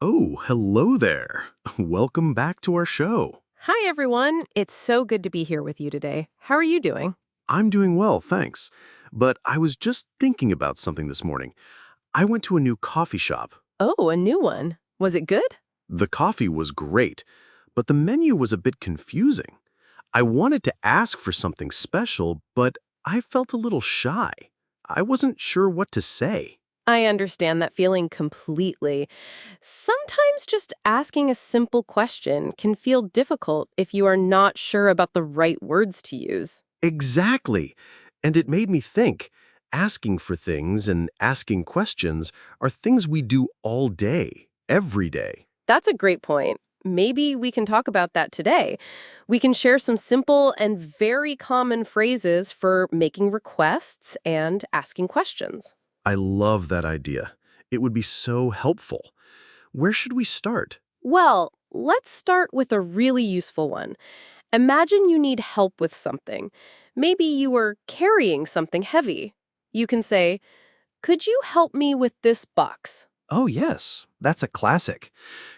Oh, hello there. Welcome back to our show. Hi, everyone. It's so good to be here with you today. How are you doing? I'm doing well, thanks. But I was just thinking about something this morning. I went to a new coffee shop. Oh, a new one. Was it good? The coffee was great, but the menu was a bit confusing. I wanted to ask for something special, but I felt a little shy. I wasn't sure what to say. I understand that feeling completely. Sometimes just asking a simple question can feel difficult if you are not sure about the right words to use. Exactly. And it made me think, asking for things and asking questions are things we do all day, every day. That's a great point. Maybe we can talk about that today. We can share some simple and very common phrases for making requests and asking questions. I love that idea. It would be so helpful. Where should we start? Well, let's start with a really useful one. Imagine you need help with something. Maybe you are carrying something heavy. You can say, "Could you help me with this box?" Oh, yes, that's a classic.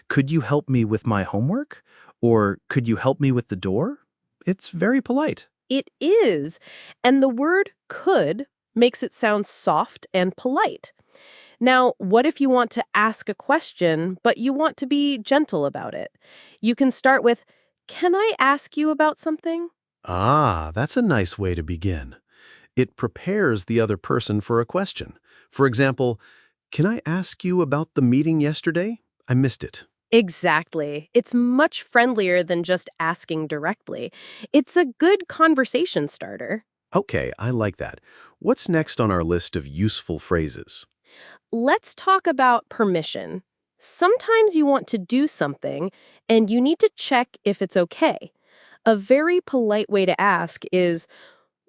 Could you help me with my homework? Or could you help me with the door? It's very polite. It is. And the word could makes it sound soft and polite. Now, what if you want to ask a question, but you want to be gentle about it? You can start with, "Can I ask you about something?" Ah, that's a nice way to begin. It prepares the other person for a question. For example, can I ask you about the meeting yesterday? I missed it. Exactly. It's much friendlier than just asking directly. It's a good conversation starter. Okay, I like that. What's next on our list of useful phrases? Let's talk about permission. Sometimes you want to do something and you need to check if it's okay. A very polite way to ask is,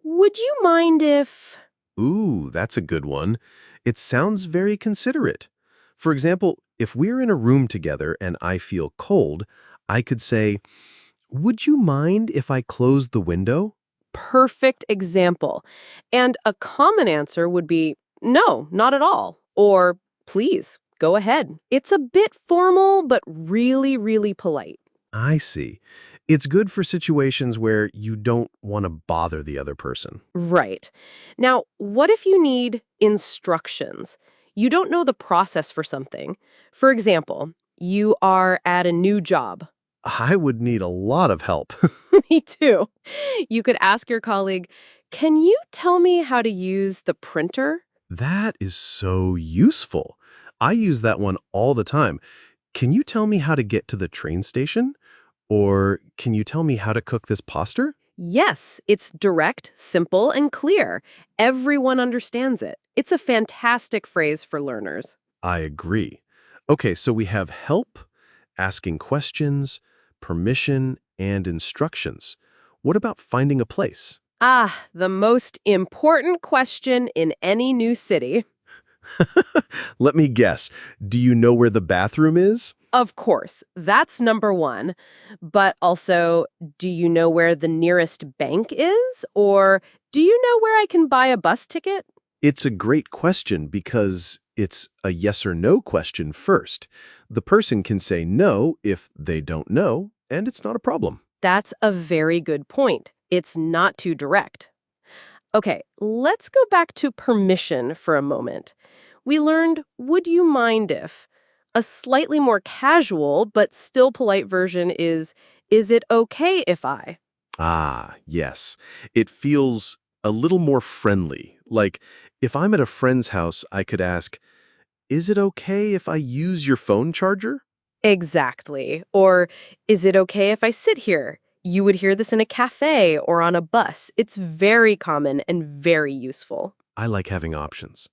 "Would you mind if—" Ooh, that's a good one. It sounds very considerate. For example, if we're in a room together and I feel cold, I could say, would you mind if I close the window? Perfect example. And a common answer would be, "No, not at all." Or, "Please, go ahead." It's a bit formal, but really, really polite. I see. It's good for situations where you don't want to bother the other person. Right. Now, what if you need instructions? You don't know the process for something. For example, you are at a new job. I would need a lot of help. Me too. You could ask your colleague, "Can you tell me how to use the printer?" That is so useful. I use that one all the time. Can you tell me how to get to the train station? Or can you tell me how to cook this pasta? Yes, it's direct, simple, and clear. Everyone understands it. It's a fantastic phrase for learners. I agree. Okay, so we have help, asking questions, permission, and instructions. What about finding a place? Ah, the most important question in any new city. Let me guess. Do you know where the bathroom is? Of course, that's number one. But also, do you know where the nearest bank is? Or do you know where I can buy a bus ticket? It's a great question because it's a yes or no question first. The person can say no if they don't know, and it's not a problem. That's a very good point. It's not too direct. Okay, let's go back to permission for a moment. We learned, "Would you mind if?" A slightly more casual but still polite version is it okay if I? Ah, yes. It feels a little more friendly. Like, if I'm at a friend's house, I could ask, is it okay if I use your phone charger? Exactly. Or, "Is it okay if I sit here?" You would hear this in a cafe or on a bus. It's very common and very useful. I like having options.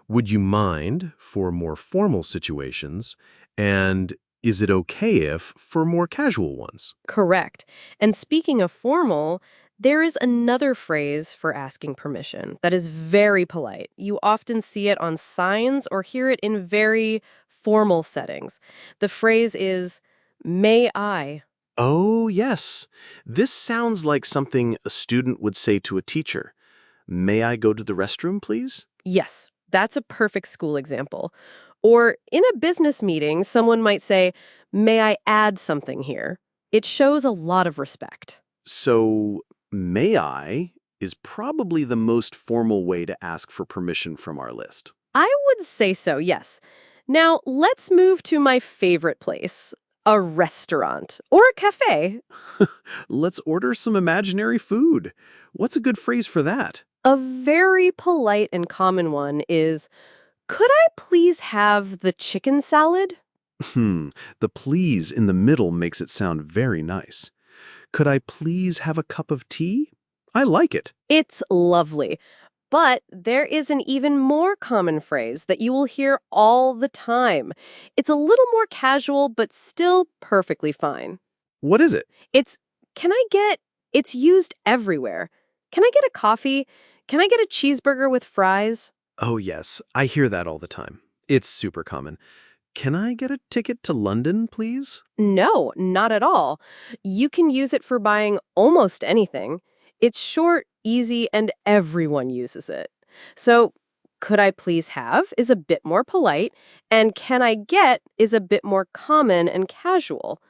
Would you mind for more formal situations? And is it okay if for more casual ones? Correct. And speaking of formal, there is another phrase for asking permission that is very polite. You often see it on signs or hear it in very formal settings. The phrase is, "May I?" Oh, yes. This sounds like something a student would say to a teacher. May I go to the restroom, please? Yes, that's a perfect school example. Or in a business meeting, someone might say, "May I add something here?" It shows a lot of respect. So, may I is probably the most formal way to ask for permission from our list. I would say so, yes. Now, let's move to my favorite place, a restaurant or a cafe. Let's order some imaginary food. What's a good phrase for that? A very polite and common one is, "Could I please have the chicken salad?" Hmm, the please in the middle makes it sound very nice. Could I please have a cup of tea? I like it. It's lovely. But there is an even more common phrase that you will hear all the time. It's a little more casual, but still perfectly fine. What is it? It's, can I get, it's used everywhere. Can I get a coffee? Can I get a cheeseburger with fries? Oh, yes, I hear that all the time. It's super common. Can I get a ticket to London, please? No, not at all. You can use it for buying almost anything. It's short, easy, and everyone uses it. So, could I please have is a bit more polite, and can I get is a bit more common and casual.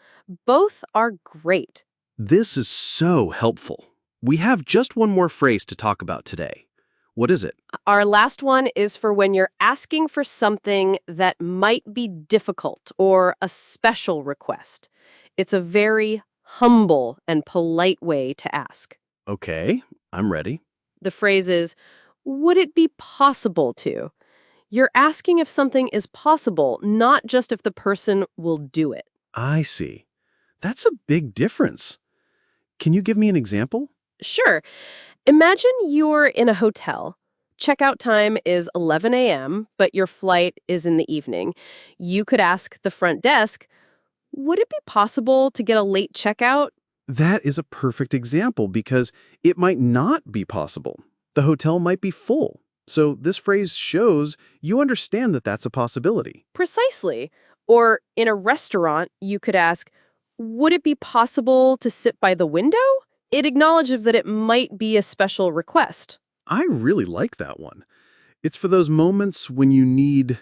Both are great. This is so helpful. We have just one more phrase to talk about today. What is it? Our last one is for when you're asking for something that might be difficult or a special request. It's a very humble and polite way to ask. Okay, I'm ready. The phrase is, "Would it be possible to?" You're asking if something is possible, not just if the person will do it. I see. That's a big difference. Can you give me an example? Sure. Imagine you're in a hotel. Checkout time is 11 a.m., but your flight is in the evening. You could ask the front desk, "Would it be possible to get a late checkout?" That is a perfect example because it might not be possible. The hotel might be full. So this phrase shows you understand that that's a possibility. Precisely. Or in a restaurant, you could ask, "Would it be possible to sit by the window?" It acknowledges that it might be a special request. I really like that one. It's for those moments when you need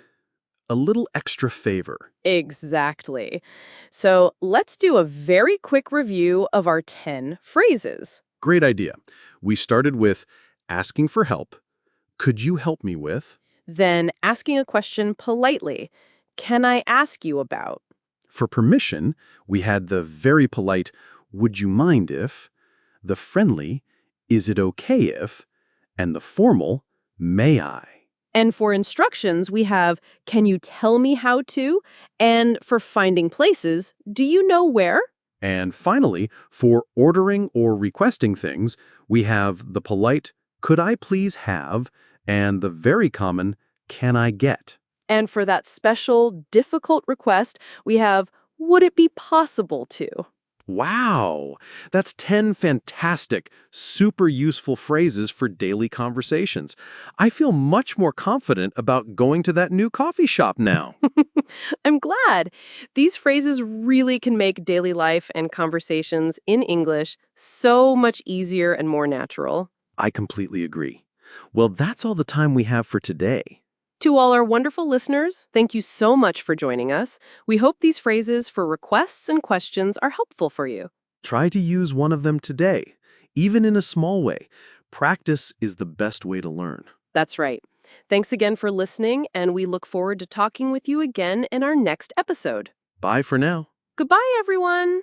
a little extra favor. Exactly. So let's do a very quick review of our 10 phrases. Great idea. We started with asking for help. Could you help me with? Then asking a question politely. "Can I ask you about?" For permission, we had the very polite, would you mind if? The friendly, is it okay if? And the formal, may I? And for instructions, we have, "Can you tell me how to?" And for finding places, "Do you know where?" And finally, for ordering or requesting things, we have the polite, could I please have? And the very common, can I get? And for that special, difficult request, we have, "Would it be possible to?" Wow, that's 10 fantastic, super useful phrases for daily conversations. I feel much more confident about going to that new coffee shop now. I'm glad. These phrases really can make daily life and conversations in English so much easier and more natural. I completely agree. Well, that's all the time we have for today. To all our wonderful listeners, thank you so much for joining us. We hope these phrases for requests and questions are helpful for you. Try to use one of them today, even in a small way. Practice is the best way to learn. That's right. Thanks again for listening, and we look forward to talking with you again in our next episode. Bye for now. Goodbye, everyone.